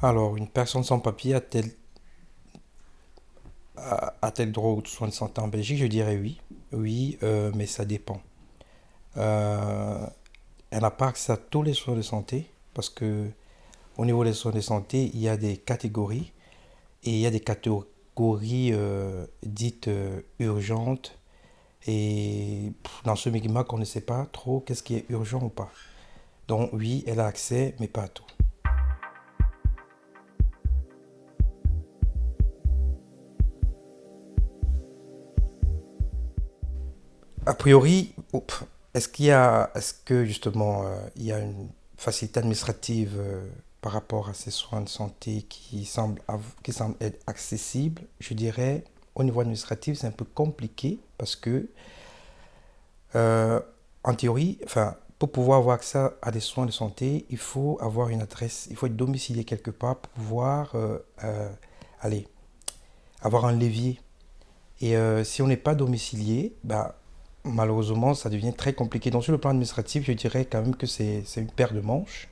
Alors, une personne sans papier a-t-elle droit aux soins de santé en Belgique? Je dirais oui. Oui, mais ça dépend. Euh, Elle n'a pas accès à tous les soins de santé parce que au niveau des soins de santé, il y a des catégories et il y a des catégories dites urgentes et dans ce micmac, on ne sait pas trop qu'est-ce qui est urgent ou pas. Donc oui, elle a accès, mais pas à tout. A priori, est-ce que justement il y a une facilité administrative par rapport à ces soins de santé qui semblent être accessibles? Je dirais au niveau administratif, c'est un peu compliqué parce que euh, en théorie, enfin, pour pouvoir avoir accès à des soins de santé, il faut avoir une adresse, il faut être domicilié quelque part pour pouvoir aller avoir un levier. Et si on n'est pas domicilié, bah, malheureusement, ça devient très compliqué. Donc, sur le plan administratif, je dirais quand même que c'est une paire de manches.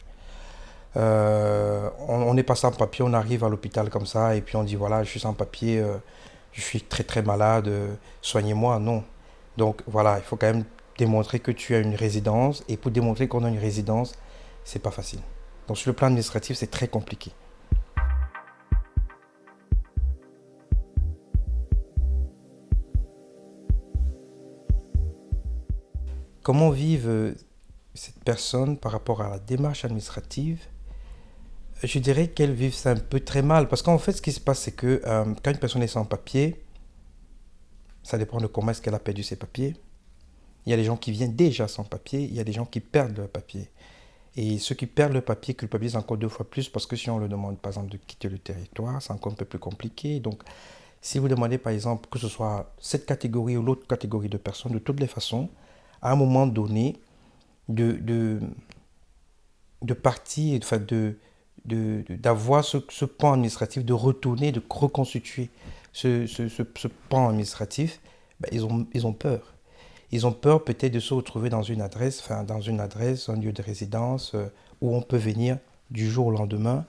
On n'est pas sans papier, on arrive à l'hôpital comme ça, et puis on dit voilà, je suis sans papier, je suis très très malade, soignez-moi. Non. Donc, voilà, il faut quand même démontrer que tu as une résidence, et pour démontrer qu'on a une résidence, c'est pas facile. Donc, sur le plan administratif, c'est très compliqué. Comment vivent cette personne par rapport à la démarche administrative? Je dirais qu'elles vivent ça un peu très mal. Parce qu'en fait, ce qui se passe, c'est que quand une personne est sans papier, ça dépend de comment est-ce qu'elle a perdu ses papiers. Il y a des gens qui viennent déjà sans papier, il y a des gens qui perdent leur papier. Et ceux qui perdent le papier culpabilisent encore deux fois plus parce que si on leur demande par exemple de quitter le territoire, c'est encore un peu plus compliqué. Donc si vous demandez par exemple que ce soit cette catégorie ou l'autre catégorie de personnes, de toutes les façons, à un moment donné, de, de, de partir, enfin d'avoir ce pan administratif, de retourner, de reconstituer ce pan administratif, ben, ils ont peur. Ils ont peur peut-être de se retrouver dans une adresse, enfin dans une adresse, un lieu de résidence où on peut venir du jour au lendemain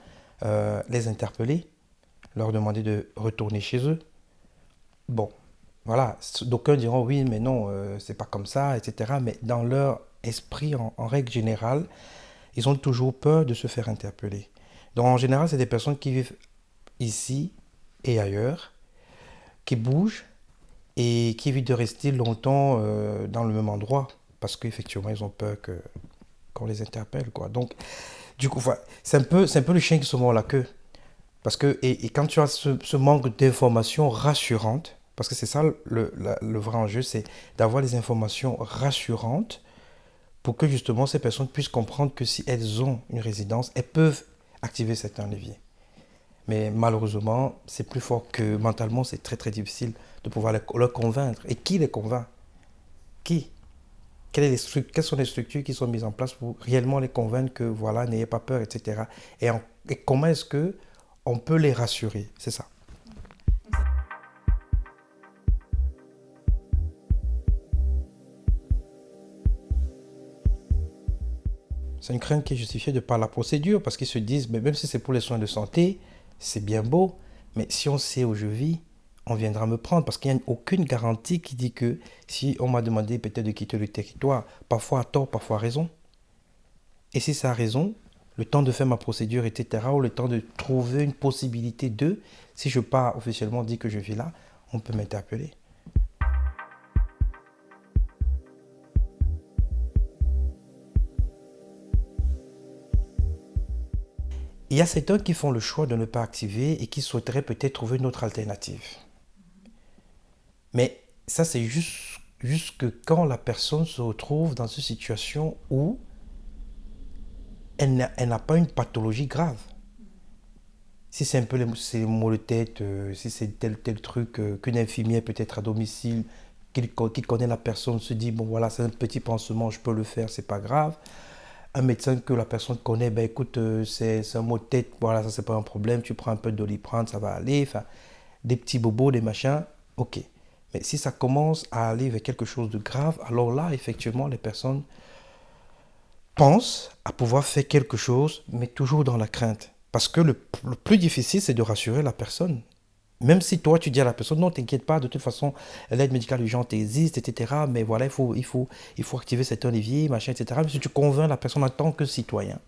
les interpeller, leur demander de retourner chez eux. Bon, voilà, d'aucuns diront oui, mais non, c'est pas comme ça, etc. Mais dans leur esprit, en règle générale, ils ont toujours peur de se faire interpeller. Donc en général, c'est des personnes qui vivent ici et ailleurs, qui bougent et qui évitent de rester longtemps dans le même endroit parce qu'effectivement, ils ont peur qu'on les interpelle, quoi. Donc, du coup, enfin, c'est un peu le chien qui se mord la queue. Parce que, et quand tu as ce manque d'informations rassurantes, parce que c'est ça le vrai enjeu, c'est d'avoir des informations rassurantes pour que justement ces personnes puissent comprendre que si elles ont une résidence, elles peuvent activer certains leviers. Mais malheureusement, c'est plus fort que mentalement, c'est très très difficile de pouvoir leur convaincre. Et qui les convainc? Qui? Quelles sont les structures qui sont mises en place pour réellement les convaincre que voilà, n'ayez pas peur, etc. Et comment est-ce que on peut les rassurer? C'est ça. C'est une crainte qui est justifiée de par la procédure parce qu'ils se disent, mais même si c'est pour les soins de santé, c'est bien beau, mais si on sait où je vis, on viendra me prendre parce qu'il n'y a aucune garantie qui dit que si on m'a demandé peut-être de quitter le territoire, parfois à tort, parfois à raison, et si ça a raison, le temps de faire ma procédure, etc., ou le temps de trouver une possibilité de, si je pars officiellement dire que je vis là, on peut m'interpeller. Il y a certains qui font le choix de ne pas activer et qui souhaiteraient peut-être trouver une autre alternative. Mais ça, c'est juste que quand la personne se retrouve dans une situation où elle n'a pas une pathologie grave. Si c'est un peu les maux de tête, si c'est tel truc qu'une infirmière peut-être à domicile, qui connaît la personne, se dit, bon voilà, c'est un petit pansement, je peux le faire, c'est pas grave. Un médecin que la personne connaît, ben écoute, c'est un mot de tête, voilà, ça c'est pas un problème, tu prends un peu de doliprane, ça va aller, enfin, des petits bobos, des machins, ok. Mais si ça commence à aller vers quelque chose de grave, alors là, effectivement, les personnes pensent à pouvoir faire quelque chose, mais toujours dans la crainte. Parce que le plus difficile, c'est de rassurer la personne. Même si toi, tu dis à la personne, non, t'inquiète pas, de toute façon, l'aide médicale urgente existe, etc. Mais voilà, il faut activer cet levier, machin, etc. Mais si tu convaincs la personne en tant que citoyen,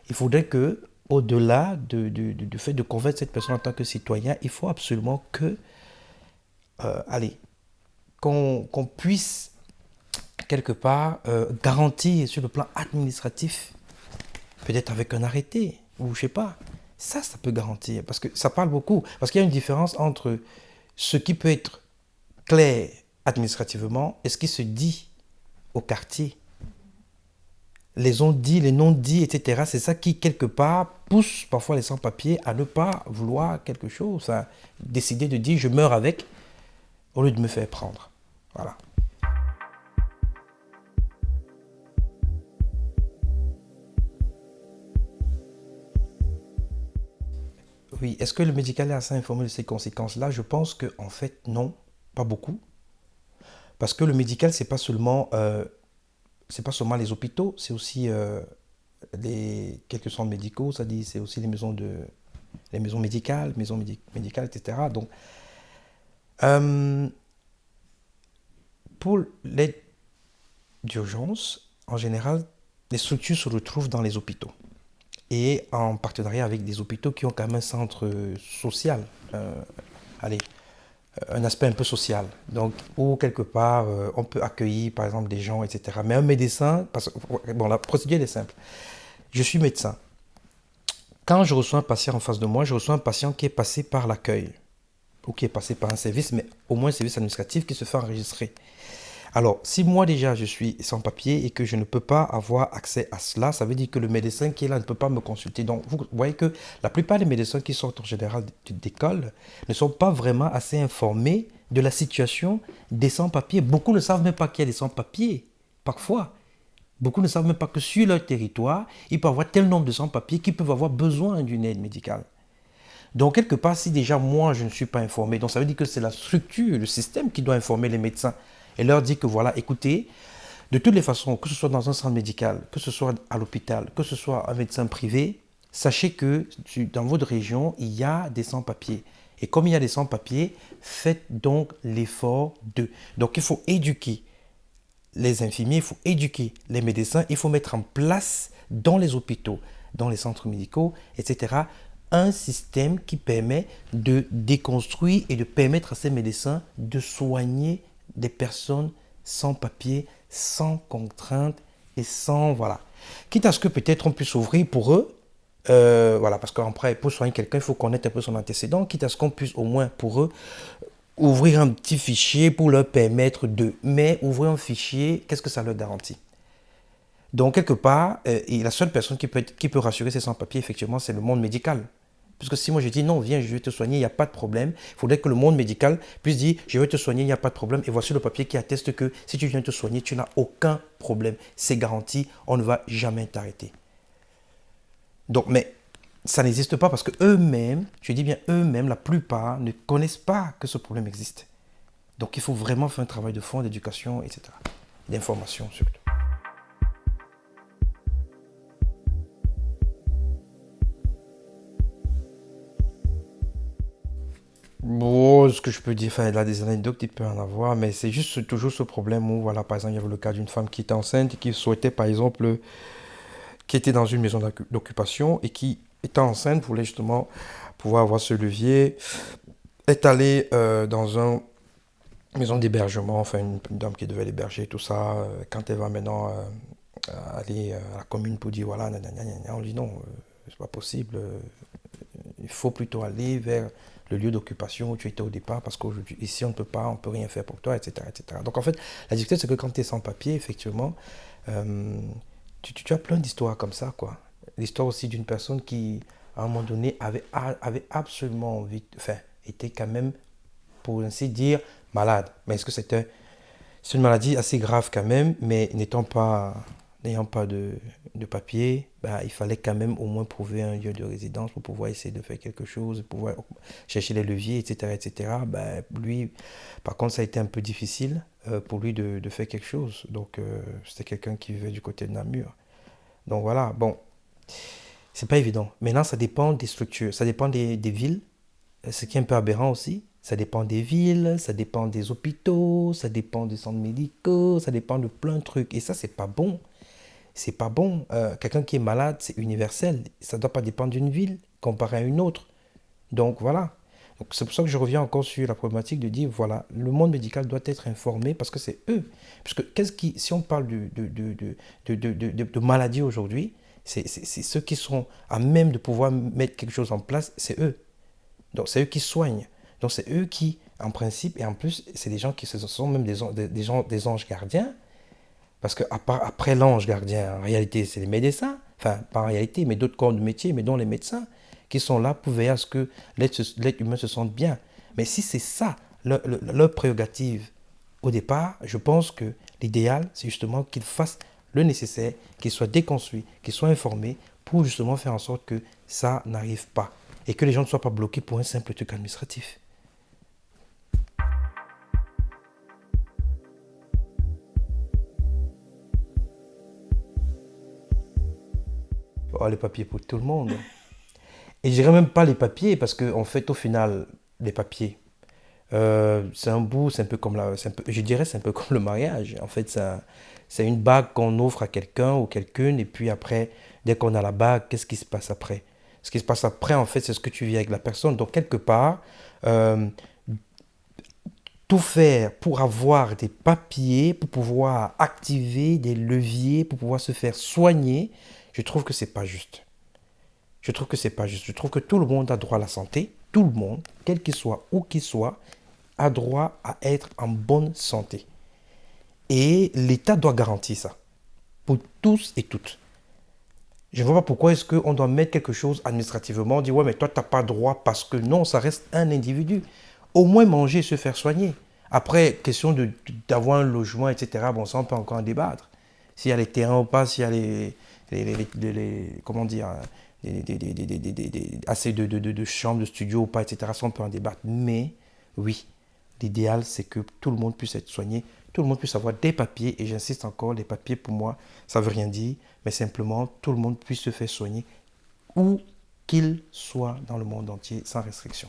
il faudrait que, au-delà du fait de convaincre cette personne en tant que citoyen, il faut absolument que, allez, qu'on puisse quelque part garantir sur le plan administratif, peut-être avec un arrêté, ou je sais pas. Ça peut garantir, parce que ça parle beaucoup. Parce qu'il y a une différence entre ce qui peut être clair administrativement et ce qui se dit au quartier. Les on-dits, les non-dits, etc. C'est ça qui, quelque part, pousse parfois les sans-papiers à ne pas vouloir quelque chose, à décider de dire je meurs avec au lieu de me faire prendre. Voilà. Oui, est-ce que le médical est assez informé de ces conséquences-là? Je pense que en fait, non, pas beaucoup. Parce que le médical, c'est pas seulement les hôpitaux, c'est aussi quelques centres médicaux, ça dit, c'est aussi les maisons médicales, médicales, etc. Donc, euh, pour l'aide d'urgence, en général, les structures se retrouvent dans les hôpitaux et en partenariat avec des hôpitaux qui ont quand même un centre social, euh, allez, un aspect un peu social. Donc, où quelque part, on peut accueillir, par exemple, des gens, etc. Mais un médecin, parce que, bon, la procédure est simple. Je suis médecin. Quand je reçois un patient en face de moi, je reçois un patient qui est passé par l'accueil, ou qui est passé par un service, mais au moins un service administratif qui se fait enregistrer. Alors, si moi déjà je suis sans papier et que je ne peux pas avoir accès à cela, ça veut dire que le médecin qui est là ne peut pas me consulter. Donc, vous voyez que la plupart des médecins qui sortent en général d'école ne sont pas vraiment assez informés de la situation des sans-papiers. Beaucoup ne savent même pas qu'il y a des sans-papiers, parfois. Beaucoup ne savent même pas que sur leur territoire, il peut y avoir tel nombre de sans-papiers qui peuvent avoir besoin d'une aide médicale. Donc, quelque part, si déjà moi, je ne suis pas informé, donc ça veut dire que c'est la structure, le système qui doit informer les médecins et leur dire que voilà, écoutez, de toutes les façons, que ce soit dans un centre médical, que ce soit à l'hôpital, que ce soit un médecin privé, sachez que dans votre région, il y a des sans-papiers. Et comme il y a des sans-papiers, faites donc l'effort de. Donc, il faut éduquer les infirmiers, il faut éduquer les médecins, il faut mettre en place dans les hôpitaux, dans les centres médicaux, etc., un système qui permet de déconstruire et de permettre à ces médecins de soigner des personnes sans papier, sans contrainte et sans... Voilà. Quitte à ce que peut-être on puisse ouvrir pour eux, voilà, parce qu'après, pour soigner quelqu'un, il faut connaître un peu son antécédent, quitte à ce qu'on puisse au moins pour eux ouvrir un petit fichier pour leur permettre de... Mais ouvrir un fichier, qu'est-ce que ça leur garantit? Donc, quelque part, et la seule personne qui peut rassurer ces sans-papiers, effectivement, c'est le monde médical. Parce que si moi je dis non, viens, je vais te soigner, il n'y a pas de problème, il faudrait que le monde médical puisse dire je vais te soigner, il n'y a pas de problème. Et voici le papier qui atteste que si tu viens te soigner, tu n'as aucun problème. C'est garanti, on ne va jamais t'arrêter. Donc, mais ça n'existe pas parce que eux-mêmes, je dis bien eux-mêmes, la plupart ne connaissent pas que ce problème existe. Donc, il faut vraiment faire un travail de fond, d'éducation, etc. D'information surtout. Bon, ce que je peux dire, enfin, il a des anecdotes, il peut en avoir, mais c'est juste toujours ce problème où, voilà, par exemple, il y avait le cas d'une femme qui était enceinte et qui souhaitait, par exemple, qui était dans une maison d'occupation et qui, étant enceinte, voulait justement pouvoir avoir ce levier, est allée dans une maison d'hébergement, enfin, une dame qui devait l'héberger, tout ça. Quand elle va maintenant aller à la commune pour dire, voilà, on dit non, c'est pas possible, il faut plutôt aller vers le lieu d'occupation où tu étais au départ parce qu'aujourd'hui, ici, on ne peut pas, on peut rien faire pour toi, etc., etc. Donc, en fait, la difficulté, c'est que quand tu es sans papier, effectivement, euh, tu as plein d'histoires comme ça, quoi. L'histoire aussi d'une personne qui, à un moment donné, avait absolument envie, enfin, était quand même, pour ainsi dire, malade. Mais est-ce que c'est une maladie assez grave quand même, mais n'ayant pas de papier, bah, il fallait quand même au moins prouver un lieu de résidence pour pouvoir essayer de faire quelque chose, pouvoir chercher les leviers, etc., etc. Bah, lui, par contre, ça a été un peu difficile pour lui de faire quelque chose. Donc, c'était quelqu'un qui vivait du côté de Namur. Donc voilà, bon, C'est pas évident. Maintenant, ça dépend des structures, ça dépend des villes, ce qui est un peu aberrant aussi. Ça dépend des villes, ça dépend des hôpitaux, ça dépend des centres médicaux, ça dépend de plein de trucs. Et ça, c'est pas bon. C'est pas bon. Quelqu'un qui est malade, c'est universel. Ça ne doit pas dépendre d'une ville comparé à une autre. Donc voilà. Donc, c'est pour ça que je reviens encore sur la problématique de dire, voilà, le monde médical doit être informé parce que c'est eux. Puisque si on parle de maladies aujourd'hui, c'est ceux qui sont à même de pouvoir mettre quelque chose en place, c'est eux. Donc c'est eux qui soignent. Donc c'est eux qui, en principe, et en plus, c'est des gens qui sont même des anges gardiens. Parce que après l'ange gardien, en réalité, c'est les médecins. Enfin, pas en réalité, mais d'autres corps de métier, mais dont les médecins, qui sont là pour veiller à ce que l'être humain se sente bien. Mais si c'est ça, leur prérogative au départ, je pense que l'idéal, c'est justement qu'ils fassent le nécessaire, qu'ils soient déconstruits, qu'ils soient informés, pour justement faire en sorte que ça n'arrive pas. Et que les gens ne soient pas bloqués pour un simple truc administratif. Oh, les papiers pour tout le monde. Et je dirais même pas les papiers, parce qu'en fait, au final, les papiers, c'est un bout, c'est un peu comme je dirais, c'est un peu comme le mariage. En fait, c'est une bague qu'on offre à quelqu'un ou quelqu'une, et puis après, dès qu'on a la bague, qu'est-ce qui se passe après? Ce qui se passe après, en fait, c'est ce que tu vis avec la personne. Donc, quelque part, euh, tout faire pour avoir des papiers, pour pouvoir activer des leviers, pour pouvoir se faire soigner, je trouve que c'est pas juste. Je trouve que c'est pas juste. Je trouve que tout le monde a droit à la santé. Tout le monde, quel qu'il soit, où qu'il soit, a droit à être en bonne santé. Et l'État doit garantir ça. Pour tous et toutes. Je ne vois pas pourquoi est-ce qu'on doit mettre quelque chose administrativement, dire ouais mais toi tu n'as pas droit parce que non, ça reste un individu. Au moins manger, se faire soigner. Après, question d'avoir un logement, etc. Bon, ça on peut encore en débattre. S'il y a les terrains ou pas, s'il y a comment dire, assez de chambres, de studios ou pas, etc. Ça on peut en débattre. Mais oui, l'idéal c'est que tout le monde puisse être soigné, tout le monde puisse avoir des papiers, et j'insiste encore, les papiers pour moi, ça ne veut rien dire, mais simplement tout le monde puisse se faire soigner où qu'il soit dans le monde entier sans restriction.